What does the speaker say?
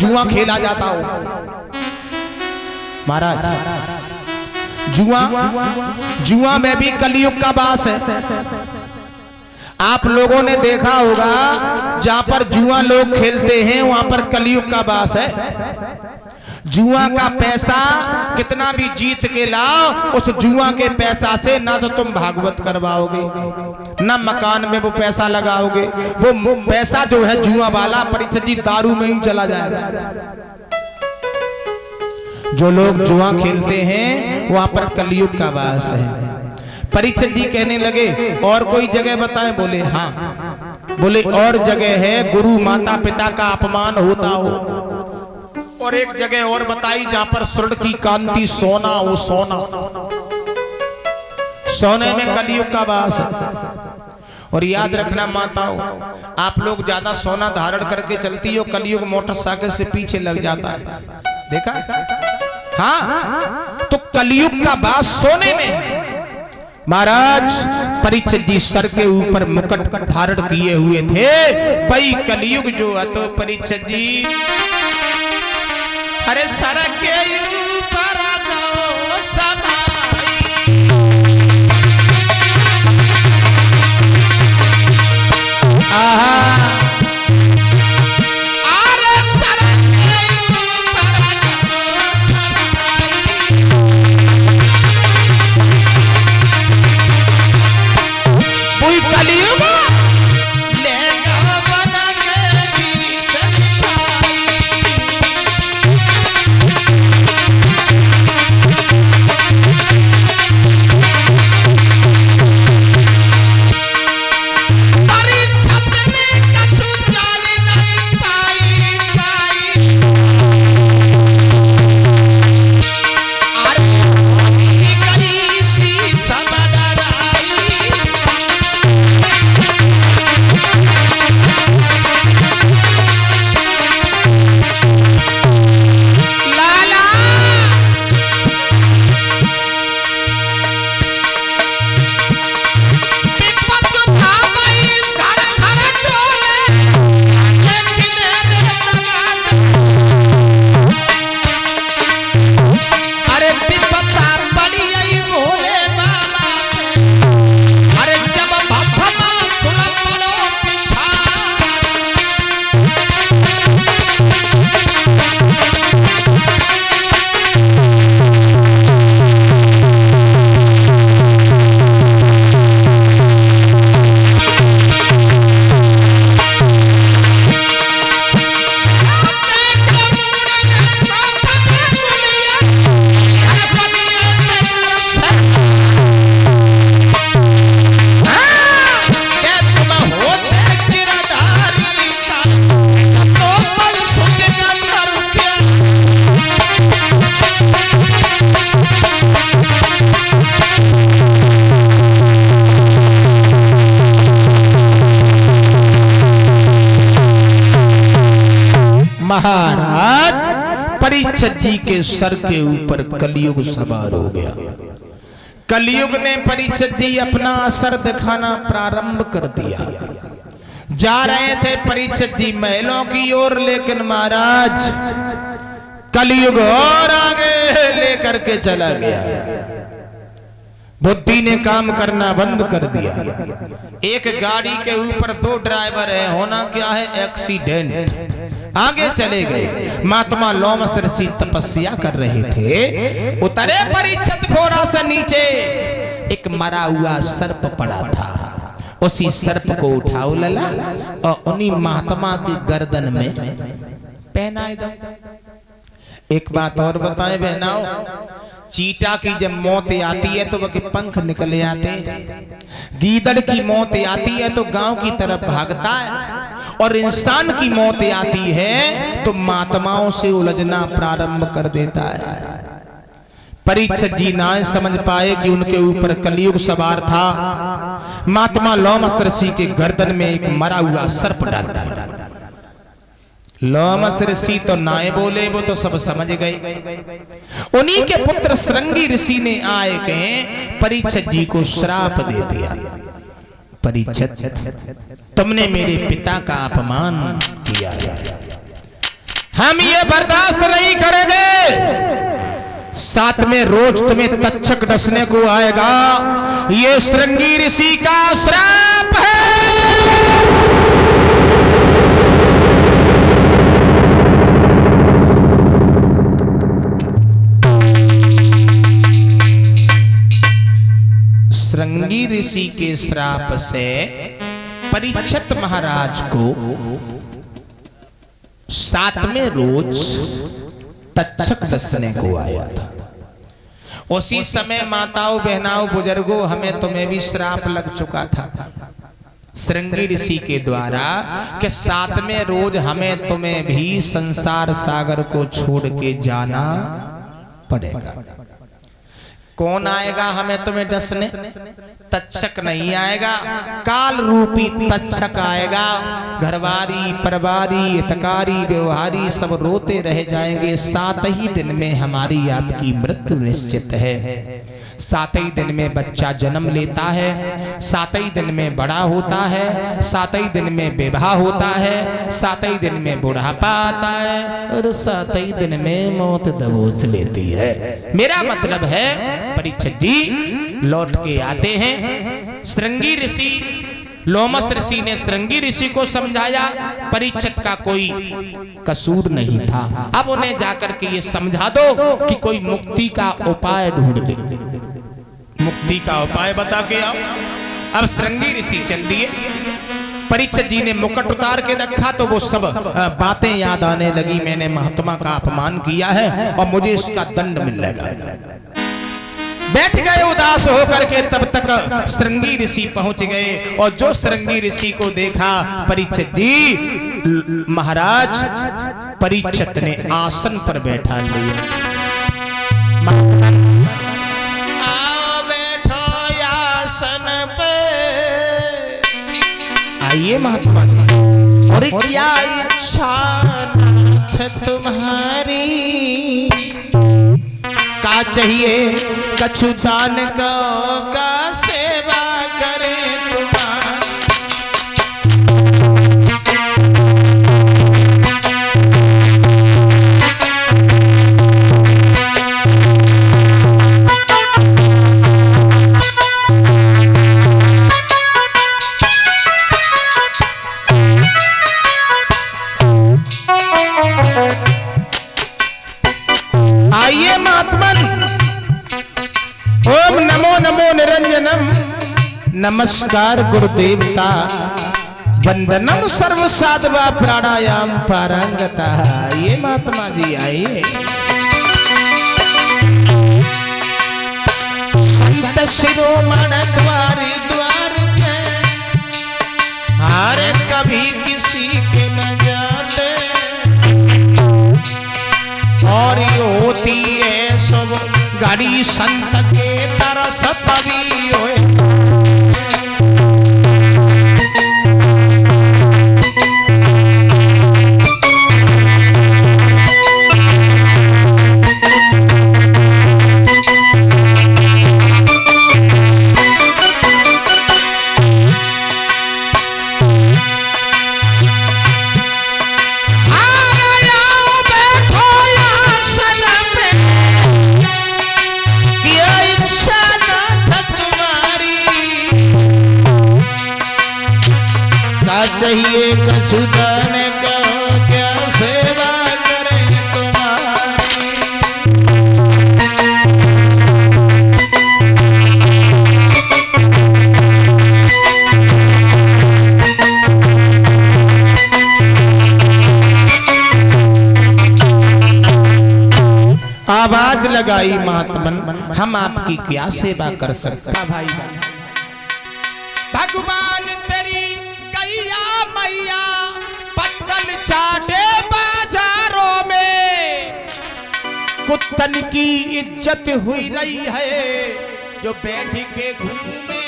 जुआ खेला जाता हो। महाराज जुआ में भी कलयुग का वास है। आप लोगों ने देखा होगा जहां पर जुआ लोग खेलते हैं वहां पर कलयुग का वास है। जुआ का पैसा कितना भी जीत के लाओ, उस जुआ के पैसा से ना तो तुम भागवत करवाओगे, ना मकान में वो पैसा लगाओगे। वो पैसा जो है जुआ वाला परीक्षित जी दारू में ही चला जाएगा। जो लोग जुआ खेलते हैं वहां पर कलयुग का वास है। परीक्षित जी कहने लगे और कोई जगह बताएं? बोले हाँ। बोले और जगह है गुरु माता पिता का अपमान होता हो, और एक जगह और बताई जहां पर स्वर्ण की कांति सोना हो, सोना सोने में कलयुग का वास है। और याद रखना माताओं, आप लोग ज्यादा सोना धारण करके चलती हो, कलयुग मोटरसाइकिल से पीछे लग जाता है। देखा? हाँ, तो कलयुग का वास सोने में। महाराज परीक्षित जी सर के ऊपर मुकुट धारण किए हुए थे। भाई कलयुग जो है तो परीक्षित जी अरे सर के ऊपर दो समाई, अरे सर के ऊपर दो समाई, कोई कलयुग लेगा बना के बीच दिखाई। महाराज परीक्षित जी के सर के ऊपर कलयुग सवार हो गया। कलयुग ने परीक्षित जी अपना असर दिखाना प्रारंभ कर दिया। जा रहे थे परीक्षित जी महलों की ओर, लेकिन महाराज कलयुग और आगे लेकर के चला गया। बुद्धि ने काम करना बंद कर दिया। एक गाड़ी के ऊपर दो ड्राइवर है, होना क्या है? एक्सीडेंट। आगे चले गए। महात्मा लोमस ऋषि तपस्या कर रहे थे। उतरे परीक्षित घोड़ा से नीचे, एक मरा हुआ सर्प पड़ा था। उसी सर्प को उठाओ लला और उन्हीं महात्मा की गर्दन में पहनाए दो। एक बात और बताए बहनाओ, चीटा की जब मौत आती है तो वह पंख निकले आते हैं। गीदड़ की मौत आती है तो गांव की तरफ भागता है, और इंसान की मौत आती है तो महात्माओं से उलझना प्रारंभ कर देता है। परीक्षित जी ना समझ पाए कि उनके ऊपर कलयुग सवार था। महात्मा लोमस ऋषि के गर्दन में एक मरा हुआ सर्प डाल दिया। लोमस ऋषि तो नाए बोले, वो तो सब समझ गए। उन्हीं के पुत्र श्रृंगी ऋषि ने आए के परीक्षित जी को श्राप दे दिया। परीक्षित, तुमने मेरे पिता का अपमान किया है। हम ये बर्दाश्त नहीं करेंगे। साथ में रोज तुम्हें तक्षक डसने को आएगा। ये श्रृंगी ऋषि का श्राप है। श्रृंगी ऋषि के श्राप से परीक्षित महाराज को सातवें रोज तक्षक डसने को आया था। उसी समय माताओं बहनाओं बुजुर्गों हमें तुम्हें भी श्राप लग चुका था श्रृंगी ऋषि के द्वारा कि सातवें रोज हमें तुम्हें भी संसार सागर को छोड़ के जाना पड़ेगा। कौन आएगा हमें तुम्हें डसने? तक्षक नहीं आएगा, काल रूपी तक्षक आएगा। घरवारी परवारी हितकारी व्यवहारी सब रोते रह जाएंगे। 7 ही दिन में हमारी आपकी मृत्यु निश्चित है। 7 ही दिन में बच्चा जन्म लेता है, 7 ही दिन में बड़ा होता है, 7 ही दिन में विवाह होता है, 7 ही दिन में बुढ़ापा आता है और 7 ही दिन में मौत दबोच लेती है। मेरा मतलब है परीक्षित जी लौट के आते हैं। श्रृंगी ऋषि लोमस ऋषि ने श्रृंगी ऋषि को समझाया परीक्षित का कोई कसूर नहीं था। अब उन्हें जाकर के ये समझा दो कि कोई मुक्ति का उपाय ढूंढ ले, मुक्ति का उपाय बता के आओ। अब श्रृंगी ऋषि चल दिए। परीक्षित जी ने मुकुट उतार के रखा तो वो सब बातें याद आने लगी। मैंने महात्मा का अपमान किया है और मुझे इसका दंड मिलेगा। बैठ गए उदास होकर के। तब तक श्रृंगी ऋषि पहुंच गए और जो श्रृंगी ऋषि को देखा परीक्षित जी महाराज परीक्षित ने आसन पर बैठा लिया। आओ बैठो आसन पे। आइए महात्मा जी। और क्या इच्छा तुम्हारी? का चाहिए कछु दान को का सेवा करे तुम्हारी। आइए महात्मन। ओम नमो नमो निरंजनम। नमस्कार गुरुदेवता। वंदनम सर्व साधवा प्राणायाम पारंगता। ये महात्मा जी आइए। संत शिरोमण द्वारी द्वार पे हारे कभी किसी के न जाते। और ये होती है सब गाड़ी संत के तरस पवी होए। चाहिए कछु दान को क्या सेवा करें तुम्हारी। आवाज लगाई महात्मन हम आपकी क्या सेवा कर सकता? भाई भगवान तेरी मैया पत्तन चाटे बाजारों में। कुत्तन की इज्जत हुई रही है जो बैठ के घूमे